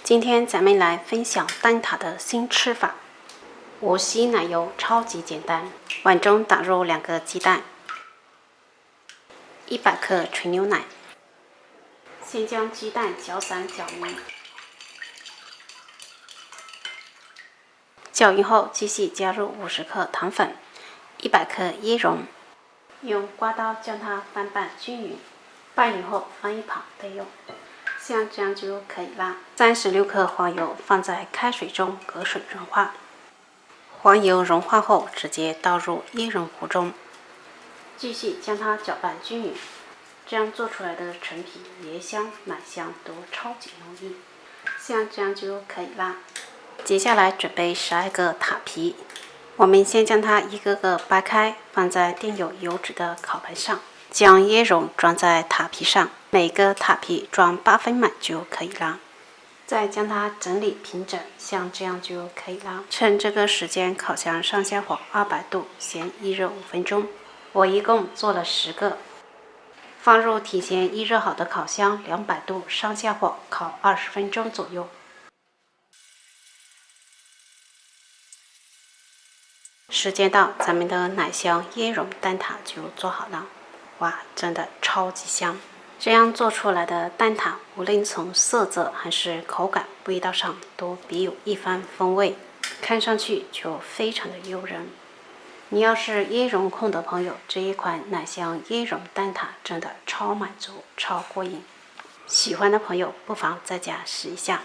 今天咱们来分享蛋挞的新吃法。无锡奶油超级简单，碗中打入2个鸡蛋，100克纯牛奶。先将鸡蛋搅散搅匀，搅匀后继续加入50克糖粉、100克椰蓉，用刮刀将它翻拌均匀，拌匀后放一旁备用。像这样就可以啦。36克黄油放在开水中隔水融化，黄油融化后直接倒入椰蓉糊中，继续将它搅拌均匀。这样做出来的陈皮椰香、奶香都超级浓郁。像这样就可以啦。接下来准备12个塔皮，我们先将它一个个掰开，放在垫有油脂的烤盘上。将椰蓉装在塔皮上，每个塔皮装8分满就可以啦。再将它整理平整，像这样就可以啦。趁这个时间，烤箱上下火200度，先预热5分钟。我一共做了10个，放入提前预热好的烤箱，200度上下火烤20分钟左右。时间到，咱们的奶香椰蓉蛋挞就做好了。哇，真的超级香！这样做出来的蛋挞，无论从色泽还是口感、味道上，都别有一番风味，看上去就非常的诱人。你要是椰蓉控的朋友，这一款奶香椰蓉蛋挞真的超满足、超过瘾。喜欢的朋友不妨在家试一下。